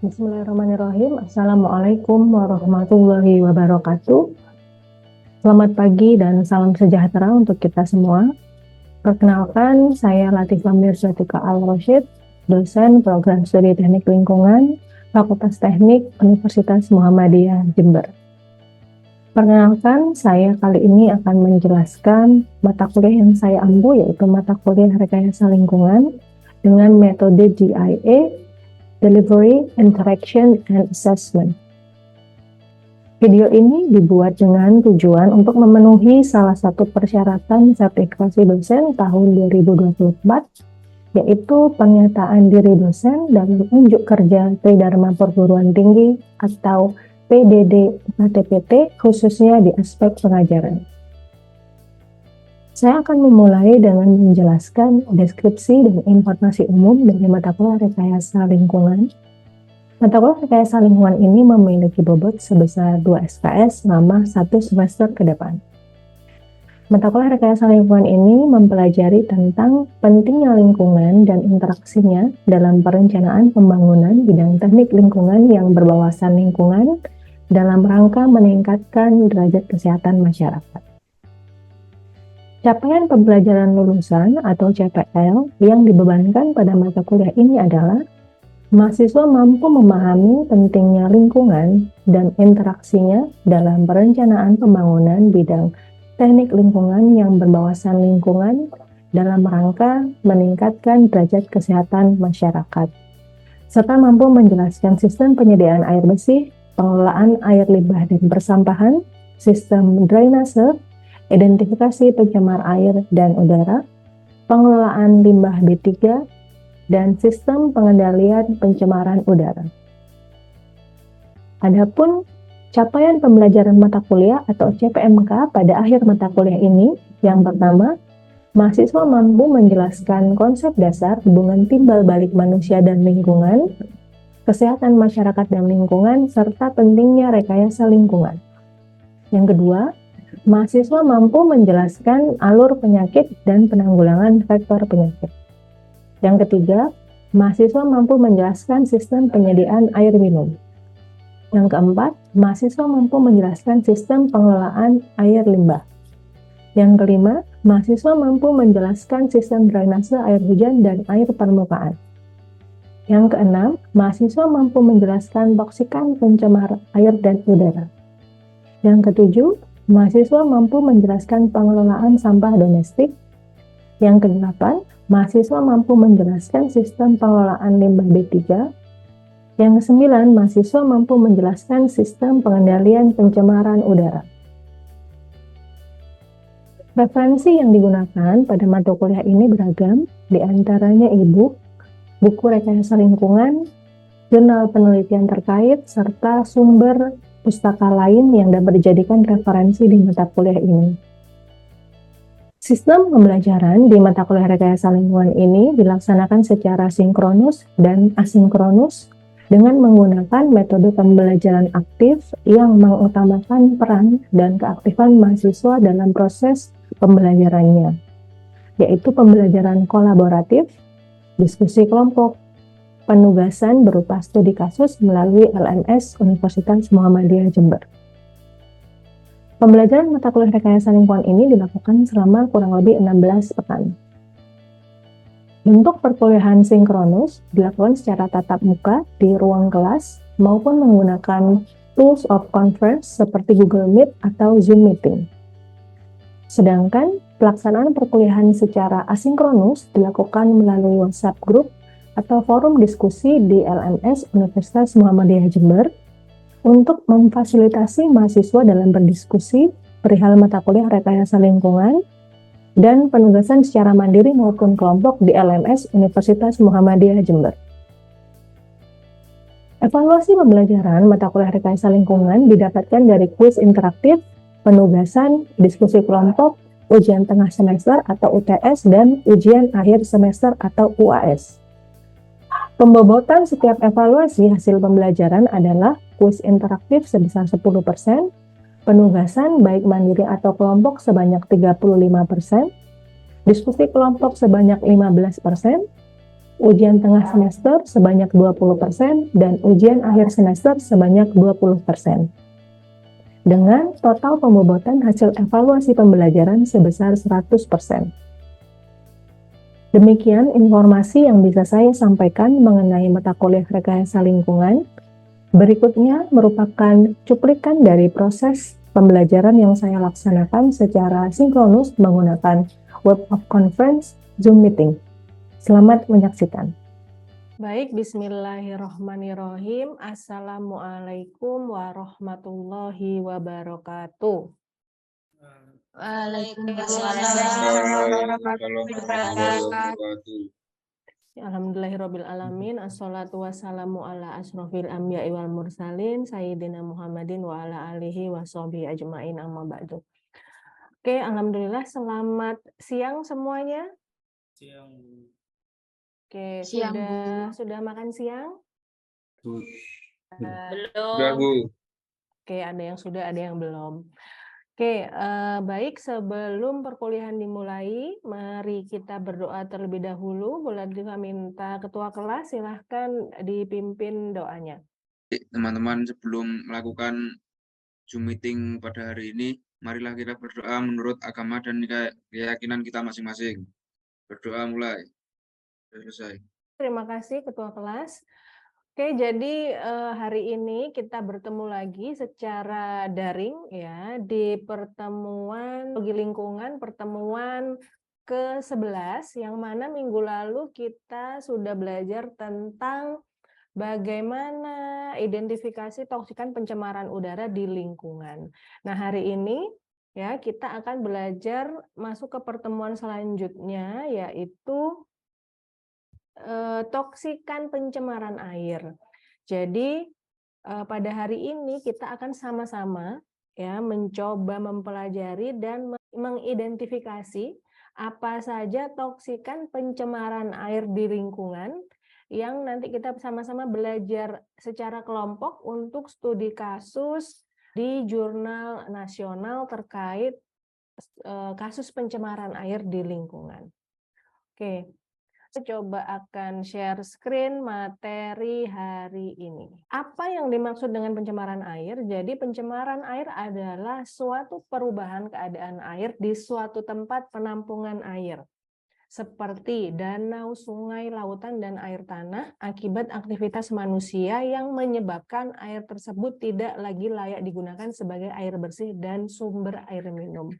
Bismillahirrahmanirrahim. Assalamualaikum warahmatullahi wabarakatuh. Selamat pagi dan salam sejahtera untuk kita semua. Perkenalkan, saya Latifah Mirzatika Al-Rosyid, dosen program studi teknik lingkungan, Fakultas Teknik Universitas Muhammadiyah Jember. Perkenalkan, saya kali ini akan menjelaskan mata kuliah yang saya ambil, yaitu mata kuliah rekayasa lingkungan dengan metode GIA, Delivery, Interaction, and Assessment. Video ini dibuat dengan tujuan untuk memenuhi salah satu persyaratan sertifikasi dosen tahun 2024, yaitu pernyataan diri dosen dalam unjuk kerja Tridharma Perguruan Tinggi atau PDD UKT-PT, khususnya di aspek pengajaran. Saya akan memulai dengan menjelaskan deskripsi dan informasi umum dari mata kuliah rekayasa lingkungan. Mata kuliah rekayasa lingkungan ini memiliki bobot sebesar 2 SKS selama 1 semester ke depan. Mata kuliah rekayasa lingkungan ini mempelajari tentang pentingnya lingkungan dan interaksinya dalam perencanaan pembangunan bidang teknik lingkungan yang berwawasan lingkungan dalam rangka meningkatkan derajat kesehatan masyarakat. Capaian pembelajaran lulusan atau CPL yang dibebankan pada mata kuliah ini adalah mahasiswa mampu memahami pentingnya lingkungan dan interaksinya dalam perencanaan pembangunan bidang teknik lingkungan yang berwawasan lingkungan dalam rangka meningkatkan derajat kesehatan masyarakat, serta mampu menjelaskan sistem penyediaan air bersih, pengelolaan air limbah dan persampahan, sistem drainase, identifikasi pencemar air dan udara, pengelolaan limbah B3, dan sistem pengendalian pencemaran udara. Adapun capaian pembelajaran mata kuliah atau CPMK pada akhir mata kuliah ini, yang pertama, mahasiswa mampu menjelaskan konsep dasar hubungan timbal balik manusia dan lingkungan, kesehatan masyarakat dan lingkungan, serta pentingnya rekayasa lingkungan. Yang kedua, mahasiswa mampu menjelaskan alur penyakit dan penanggulangan faktor penyakit. Yang ketiga, mahasiswa mampu menjelaskan sistem penyediaan air minum. Yang keempat, mahasiswa mampu menjelaskan sistem pengelolaan air limbah. Yang kelima, mahasiswa mampu menjelaskan sistem drainase air hujan dan air permukaan. Yang keenam, mahasiswa mampu menjelaskan toksikan pencemar air dan udara. Yang ketujuh, mahasiswa mampu menjelaskan pengelolaan sampah domestik. Yang kedelapan, mahasiswa mampu menjelaskan sistem pengelolaan limbah B3. Yang kesembilan, mahasiswa mampu menjelaskan sistem pengendalian pencemaran udara. Referensi yang digunakan pada mata kuliah ini beragam, di antaranya e-book, buku rekayasa lingkungan, jurnal penelitian terkait, serta sumber pustaka lain yang dapat dijadikan referensi di mata kuliah ini. Sistem pembelajaran di mata kuliah rekayasa lingkungan ini dilaksanakan secara sinkronus dan asinkronus dengan menggunakan metode pembelajaran aktif yang mengutamakan peran dan keaktifan mahasiswa dalam proses pembelajarannya, yaitu pembelajaran kolaboratif, diskusi kelompok, penugasan berupa studi kasus melalui LMS Universitas Muhammadiyah Jember. Pembelajaran mata kuliah rekayasa lingkungan ini dilakukan selama kurang lebih 16 pekan. Bentuk perkuliahan sinkronus dilakukan secara tatap muka di ruang kelas maupun menggunakan tools of conference seperti Google Meet atau Zoom Meeting. Sedangkan pelaksanaan perkuliahan secara asinkronus dilakukan melalui WhatsApp Group atau forum diskusi di LMS Universitas Muhammadiyah Jember untuk memfasilitasi mahasiswa dalam berdiskusi perihal mata kuliah rekayasa lingkungan dan penugasan secara mandiri maupun kelompok di LMS Universitas Muhammadiyah Jember. Evaluasi pembelajaran mata kuliah rekayasa lingkungan didapatkan dari kuis interaktif, penugasan, diskusi kelompok, ujian tengah semester atau UTS, dan ujian akhir semester atau UAS. Pembobotan setiap evaluasi hasil pembelajaran adalah kuis interaktif sebesar 10%, penugasan baik mandiri atau kelompok sebanyak 35%, diskusi kelompok sebanyak 15%, ujian tengah semester sebanyak 20%, dan ujian akhir semester sebanyak 20%. Dengan total pembobotan hasil evaluasi pembelajaran sebesar 100%. Demikian informasi yang bisa saya sampaikan mengenai mata kuliah rekayasa lingkungan. Berikutnya merupakan cuplikan dari proses pembelajaran yang saya laksanakan secara sinkronus menggunakan web of conference Zoom meeting. Selamat menyaksikan. Baik, bismillahirrahmanirrahim. Assalamualaikum warahmatullahi wabarakatuh. Waalaikumsalam warahmatullahi wabarakatuh. Alhamdulillahirrabbilalamin. Assalatu wassalamu ala asrofil anbiya'i wal mursalin Sayyidina Muhammadin wa ala alihi wa sahbihi ajma'in amma ba'du. Oke, alhamdulillah, selamat siang semuanya. Siang, Bu. Oke, Siang, Bu. sudah makan siang? Sudah, Bu. Oke, ada yang sudah, ada yang belum. Oke, baik, sebelum perkuliahan dimulai, mari kita berdoa terlebih dahulu. Boleh minta ketua kelas, silahkan dipimpin doanya. Teman-teman, sebelum melakukan Zoom meeting pada hari ini, marilah kita berdoa menurut agama dan keyakinan kita masing-masing. Berdoa mulai. Sudah selesai. Terima kasih ketua kelas. Oke, jadi hari ini kita bertemu lagi secara daring ya di pertemuan lingkungan pertemuan ke-11, yang mana minggu lalu kita sudah belajar tentang bagaimana identifikasi toksikan pencemaran udara di lingkungan. Nah, hari ini ya kita akan belajar masuk ke pertemuan selanjutnya, yaitu toksikan pencemaran air. Jadi pada hari ini kita akan sama-sama ya mencoba mempelajari dan mengidentifikasi apa saja toksikan pencemaran air di lingkungan yang nanti kita sama-sama belajar secara kelompok untuk studi kasus di jurnal nasional terkait kasus pencemaran air di lingkungan. Oke. Coba akan share screen materi hari ini. Apa yang dimaksud dengan pencemaran air? Jadi pencemaran air adalah suatu perubahan keadaan air di suatu tempat penampungan air, seperti danau, sungai, lautan, dan air tanah akibat aktivitas manusia yang menyebabkan air tersebut tidak lagi layak digunakan sebagai air bersih dan sumber air minum.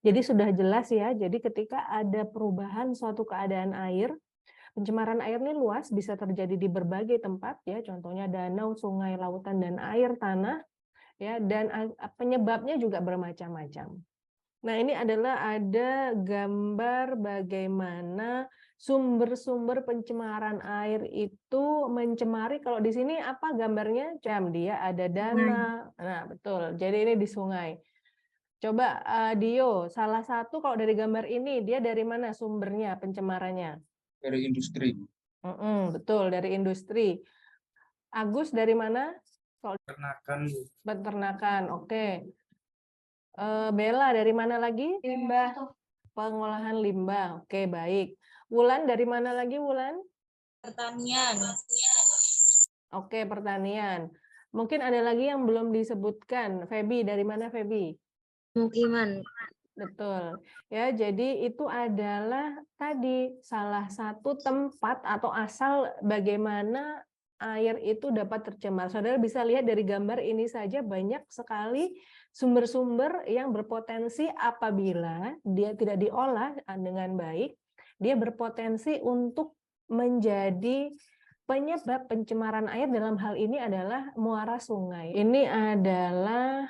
Jadi sudah jelas ya, jadi ketika ada perubahan suatu keadaan air, pencemaran air ini luas, bisa terjadi di berbagai tempat ya, contohnya danau, sungai, lautan, dan air tanah ya, dan penyebabnya juga bermacam-macam. Nah, ini adalah ada gambar bagaimana sumber-sumber pencemaran air itu mencemari. Kalau di sini apa gambarnya? Dia ada danau. Nah, betul. Jadi ini di sungai. Coba Dio, salah satu kalau dari gambar ini dia dari mana sumbernya pencemarannya? Dari industri. Betul, dari industri. Agus dari mana? Peternakan. Peternakan, oke. Bella dari mana lagi? Limbah. Pengolahan limbah, oke, baik. Wulan dari mana lagi, Wulan? Pertanian. Oke, pertanian. Mungkin ada lagi yang belum disebutkan. Feby, dari mana Feby? Pemukiman. Betul. Ya, jadi itu adalah tadi salah satu tempat atau asal bagaimana air itu dapat tercemar. Saudara bisa lihat dari gambar ini saja banyak sekali sumber-sumber yang berpotensi apabila dia tidak diolah dengan baik, dia berpotensi untuk menjadi penyebab pencemaran air. Dalam hal ini adalah muara sungai. Ini adalah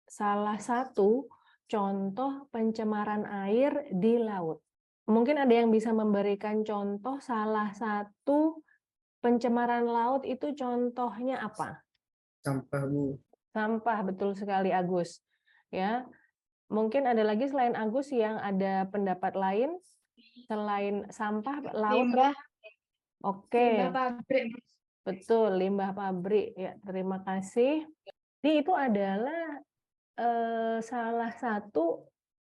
salah satu contoh pencemaran air di laut. Mungkin ada yang bisa memberikan contoh salah satu pencemaran laut itu contohnya apa? Sampah, Bu. Sampah, betul sekali Agus. Ya, mungkin ada lagi selain Agus yang ada pendapat lain selain sampah laut. Limbah. Oke. Limbah pabrik. Betul, limbah pabrik. Ya, terima kasih. Jadi itu adalah salah satu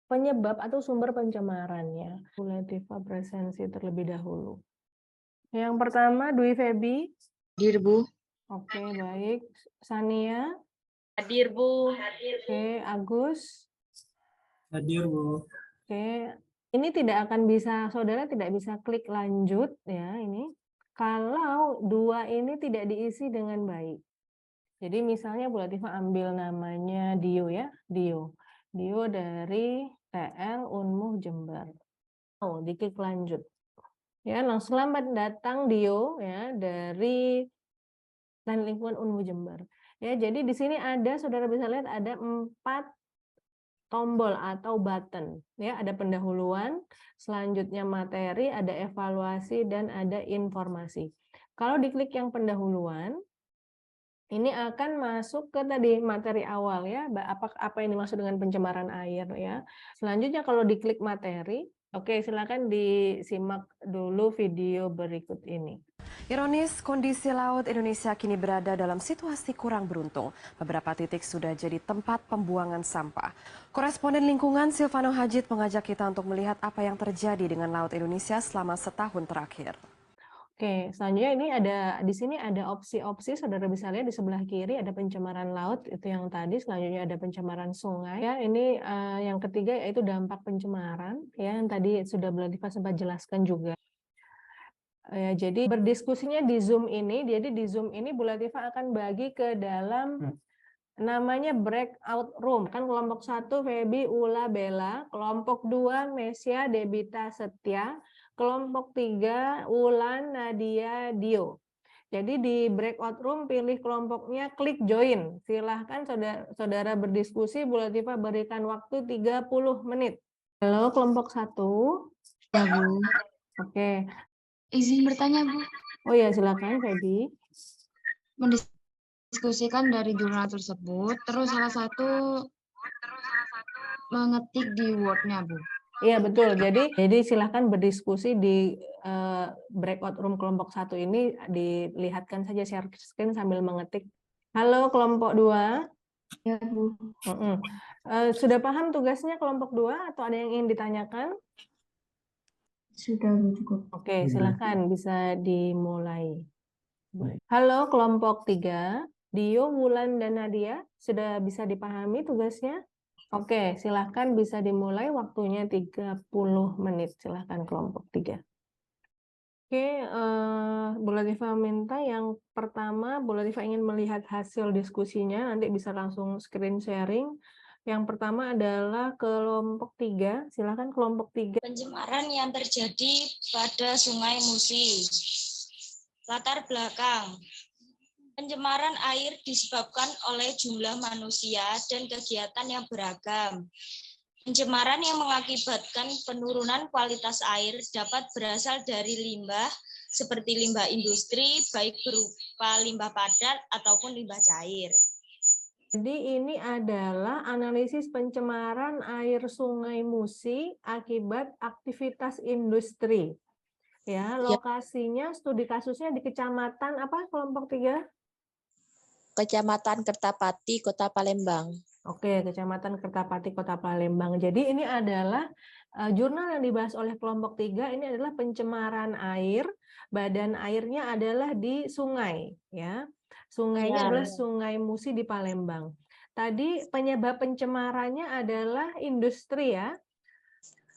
penyebab atau sumber pencemarannya. Mulai presensi terlebih dahulu. Yang pertama Dwi Febi. Hadir, Bu. Oke, baik. Sania. Hadir, Bu. Oke, Agus. Hadir, Bu. Oke, ini tidak akan bisa, saudara tidak bisa klik lanjut ya ini. Kalau dua ini tidak diisi dengan baik. Jadi misalnya Bu Latifah ambil namanya Dio ya, Dio. Dio dari TL Unmuh Jember. Oh, diklik lanjut. Ya, langsung selamat datang Dio ya dari Teknik Lingkungan Unmuh Jember. Ya, jadi di sini ada, saudara bisa lihat ada 4 tombol atau button. Ya, ada pendahuluan, selanjutnya materi, ada evaluasi, dan ada informasi. Kalau diklik yang pendahuluan, ini akan masuk ke tadi materi awal ya, apa yang dimaksud dengan pencemaran air ya. Selanjutnya kalau diklik materi, oke silakan disimak dulu video berikut ini. Ironis, kondisi laut Indonesia kini berada dalam situasi kurang beruntung. Beberapa titik sudah jadi tempat pembuangan sampah. Koresponden lingkungan Silvano Hajid mengajak kita untuk melihat apa yang terjadi dengan laut Indonesia selama setahun terakhir. Oke, selanjutnya ini di sini ada opsi-opsi, saudara bisa lihat di sebelah kiri ada pencemaran laut, itu yang tadi, selanjutnya ada pencemaran sungai. Ya, ini yang ketiga yaitu dampak pencemaran, ya yang tadi sudah Bu Latifah sempat jelaskan juga. Ya, jadi berdiskusinya di Zoom ini, jadi di Zoom ini Bu Latifah akan bagi ke dalam namanya breakout room. Kan kelompok 1 Febi, Ula, Bella, kelompok 2 Mesia, Debita, Setia, kelompok 3 Ulan, Nadia, Dio. Jadi di breakout room pilih kelompoknya, klik join. Silahkan saudara berdiskusi, Bu Latifah berikan waktu 30 menit. Halo kelompok 1. Ya, Bu. Oke. Izin bertanya, Bu. Oh ya, silakan Febi. Mendiskusikan dari jurnal tersebut, terus salah satu mengetik di Word-nya, Bu. Iya betul. Jadi silahkan berdiskusi di breakout room kelompok 1 ini, dilihatkan saja share screen sambil mengetik. Halo kelompok 2. Ya, Bu. Sudah paham tugasnya kelompok 2 atau ada yang ingin ditanyakan? Sudah, Bu, cukup. Oke, silahkan bisa dimulai. Halo kelompok 3, Dio, Wulan, dan Nadia, sudah bisa dipahami tugasnya? Oke, silahkan bisa dimulai, waktunya 30 menit. Silahkan kelompok 3. Oke, Bu Latifah minta yang pertama, Bu Latifah ingin melihat hasil diskusinya, nanti bisa langsung screen sharing. Yang pertama adalah kelompok 3, silahkan kelompok 3. Pencemaran yang terjadi pada Sungai Musi. Latar belakang. Pencemaran air disebabkan oleh jumlah manusia dan kegiatan yang beragam. Pencemaran yang mengakibatkan penurunan kualitas air dapat berasal dari limbah seperti limbah industri, baik berupa limbah padat ataupun limbah cair. Jadi ini adalah analisis pencemaran air Sungai Musi akibat aktivitas industri. Ya, lokasinya studi kasusnya di Kecamatan apa kelompok 3? Kecamatan Kertapati, Kota Palembang. Oke, Kecamatan Kertapati, Kota Palembang. Jadi ini adalah jurnal yang dibahas oleh kelompok 3, ini adalah pencemaran air, badan airnya adalah di sungai, ya. Sungainya adalah Sungai Musi di Palembang. Tadi penyebab pencemarannya adalah industri ya.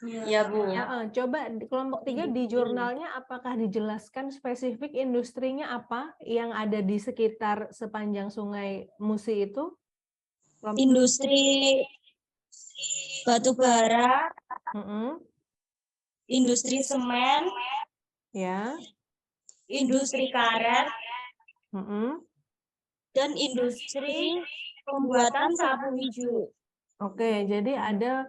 Ya, Bu. Coba kelompok 3 di jurnalnya apakah dijelaskan spesifik industrinya apa yang ada di sekitar sepanjang Sungai Musi itu? Industri batu bara, industri semen, ya, industri karet, dan industri pembuatan sapu hijau. Oke, jadi ada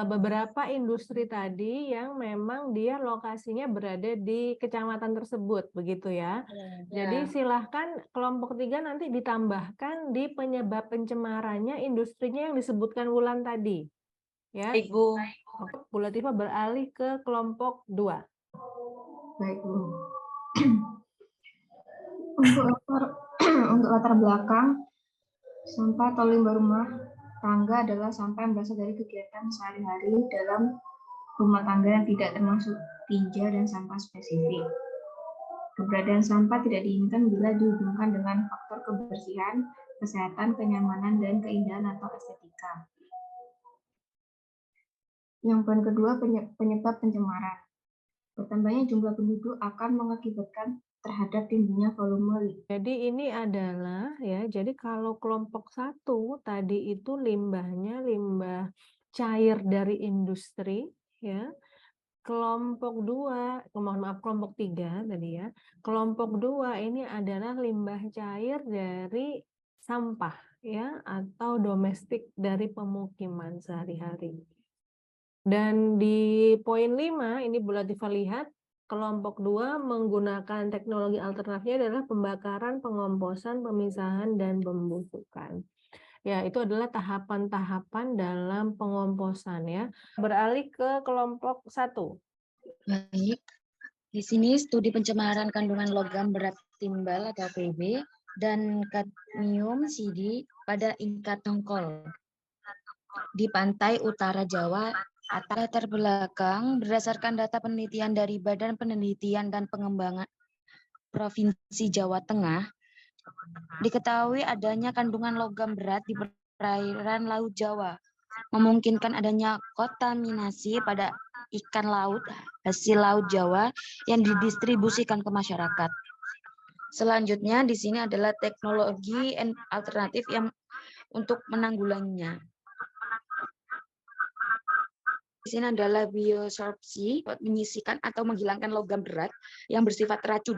beberapa industri tadi yang memang dia lokasinya berada di kecamatan tersebut, begitu ya. Jadi silahkan kelompok 3 nanti ditambahkan di penyebab pencemarannya industrinya yang disebutkan Wulan tadi. Ya. Baik, Bu. Bu Latifah beralih ke kelompok 2. Baik, Bu. Untuk latar belakang, sampah atau limbah rumah tangga adalah sampah yang berasal dari kegiatan sehari-hari dalam rumah tangga yang tidak termasuk tinja dan sampah spesifik. Keberadaan sampah tidak diinginkan bila dihubungkan dengan faktor kebersihan, kesehatan, kenyamanan, dan keindahan atau estetika. Yang poin kedua, penyebab pencemaran. Bertambahnya jumlah penduduk akan mengakibatkan terhadap tingginya volume. Jadi ini adalah ya, jadi kalau kelompok 1 tadi itu limbahnya limbah cair dari industri ya. Kelompok 2, mohon maaf kelompok 3 tadi ya. Kelompok 2 ini adalah limbah cair dari sampah ya atau domestik dari pemukiman sehari-hari. Dan di poin 5 ini Bu Latifah lihat kelompok 2 menggunakan teknologi alternatifnya adalah pembakaran, pengomposan, pemisahan, dan pembusukan. Ya, itu adalah tahapan-tahapan dalam pengomposan ya. Beralih ke kelompok 1. Baik. Di sini studi pencemaran kandungan logam berat timbal atau PB dan kadmium CD pada Ingkat Tongkol di pantai utara Jawa. Atau latar belakang berdasarkan data penelitian dari Badan Penelitian dan Pengembangan Provinsi Jawa Tengah, diketahui adanya kandungan logam berat di perairan Laut Jawa, memungkinkan adanya kontaminasi pada ikan laut hasil Laut Jawa yang didistribusikan ke masyarakat. Selanjutnya di sini adalah teknologi alternatif yang untuk menanggulanginya. Di sini adalah biosorpsi, menyisihkan atau menghilangkan logam berat yang bersifat racun.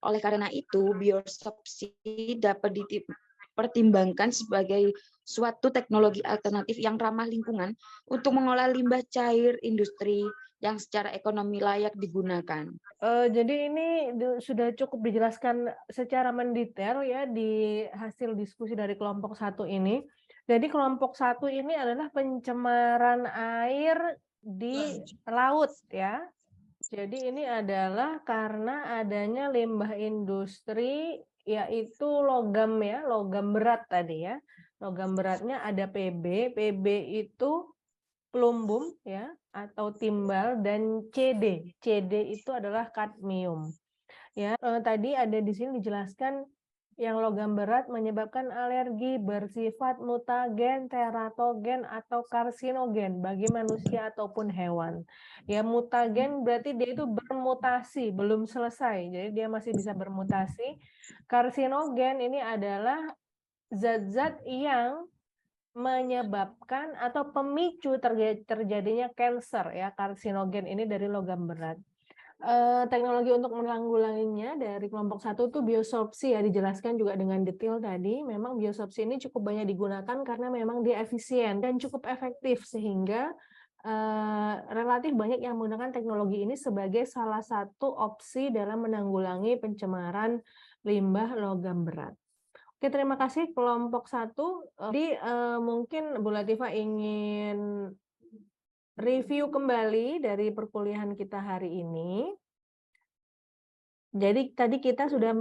Oleh karena itu, biosorpsi dapat dipertimbangkan sebagai suatu teknologi alternatif yang ramah lingkungan untuk mengolah limbah cair industri yang secara ekonomi layak digunakan. Jadi ini sudah cukup dijelaskan secara mendetail ya di hasil diskusi dari kelompok 1 ini. Jadi kelompok 1 ini adalah pencemaran air di laut ya. Jadi ini adalah karena adanya limbah industri yaitu logam ya, logam berat tadi ya. Logam beratnya ada PB, PB itu plumbum ya atau timbal dan CD. CD itu adalah kadmium. Ya, tadi ada di sini dijelaskan yang logam berat menyebabkan alergi bersifat mutagen, teratogen atau karsinogen bagi manusia ataupun hewan. Ya, mutagen berarti dia itu bermutasi, belum selesai. Jadi dia masih bisa bermutasi. Karsinogen ini adalah zat-zat yang menyebabkan atau pemicu terjadinya kanker ya, karsinogen ini dari logam berat. Teknologi untuk menanggulanginya dari kelompok 1 itu biosorpsi ya, dijelaskan juga dengan detail tadi. Memang biosorpsi ini cukup banyak digunakan karena memang dia efisien dan cukup efektif sehingga relatif banyak yang menggunakan teknologi ini sebagai salah satu opsi dalam menanggulangi pencemaran limbah logam berat. Oke, terima kasih kelompok 1. Jadi mungkin Bu Latifah ingin review kembali dari perkuliahan kita hari ini. Jadi tadi kita sudah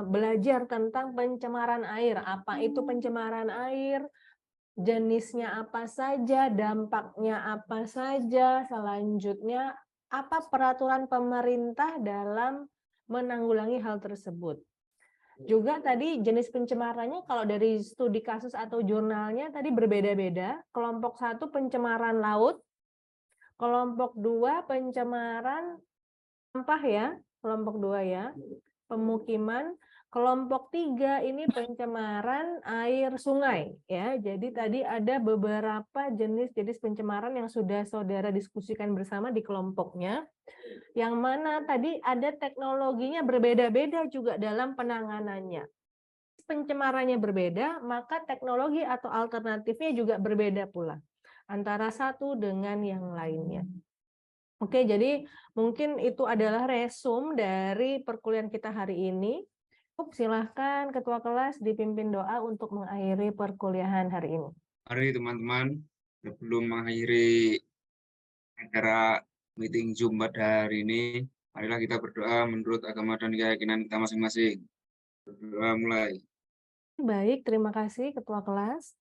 belajar tentang pencemaran air. Apa itu pencemaran air? Jenisnya apa saja? Dampaknya apa saja? Selanjutnya, apa peraturan pemerintah dalam menanggulangi hal tersebut? Juga tadi jenis pencemarannya kalau dari studi kasus atau jurnalnya tadi berbeda-beda. Kelompok 1 pencemaran laut, kelompok 2 pencemaran sampah ya, kelompok 2 ya, pemukiman, kelompok 3 ini pencemaran air sungai ya. Jadi tadi ada beberapa jenis-jenis pencemaran yang sudah saudara diskusikan bersama di kelompoknya. Yang mana tadi ada teknologinya berbeda-beda juga dalam penanganannya. Pencemarannya berbeda, maka teknologi atau alternatifnya juga berbeda pula antara satu dengan yang lainnya. Oke, jadi mungkin itu adalah resume dari perkuliahan kita hari ini. Silahkan Ketua Kelas dipimpin doa untuk mengakhiri perkuliahan hari ini. Mari teman-teman, sebelum mengakhiri acara meeting Zoom pada hari ini, marilah kita berdoa menurut agama dan keyakinan kita masing-masing. Berdoa mulai. Baik, terima kasih Ketua Kelas.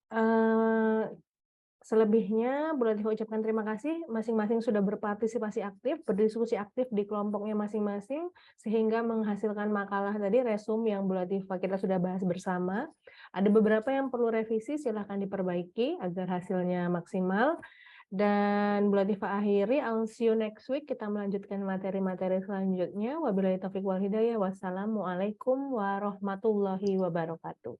Selebihnya, Bu Latifah ucapkan terima kasih. Masing-masing sudah berpartisipasi aktif, berdiskusi aktif di kelompoknya masing-masing, sehingga menghasilkan makalah tadi, resume yang Bu Latifah kita sudah bahas bersama. Ada beberapa yang perlu revisi, silahkan diperbaiki agar hasilnya maksimal. Dan Bu Latifah akhiri, I'll see you next week. Kita melanjutkan materi-materi selanjutnya. Wabillahi taufiq wal hidayah. Wassalamualaikum warahmatullahi wabarakatuh.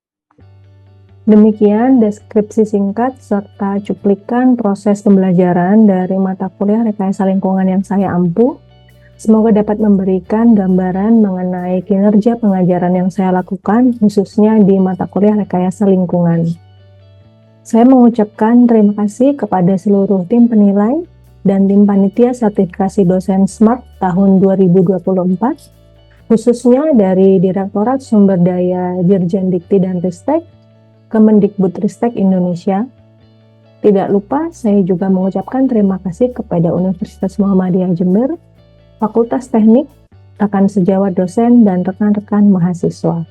Demikian deskripsi singkat serta cuplikan proses pembelajaran dari mata kuliah rekayasa lingkungan yang saya ampu. Semoga dapat memberikan gambaran mengenai kinerja pengajaran yang saya lakukan, khususnya di mata kuliah rekayasa lingkungan. Saya mengucapkan terima kasih kepada seluruh tim penilai dan tim panitia sertifikasi dosen SMART tahun 2024, khususnya dari Direktorat Sumber Daya Dirjen Dikti dan Ristek, Kemendikbudristek Indonesia. Tidak lupa, saya juga mengucapkan terima kasih kepada Universitas Muhammadiyah Jember, Fakultas Teknik, rekan sejawat dosen, dan rekan-rekan mahasiswa.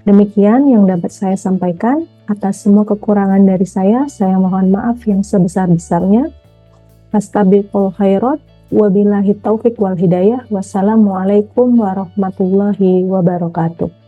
Demikian yang dapat saya sampaikan. Atas semua kekurangan dari saya mohon maaf yang sebesar-besarnya. Fastabiqul khairat, wabillahi taufiq wal hidayah. Wassalamualaikum warahmatullahi wabarakatuh.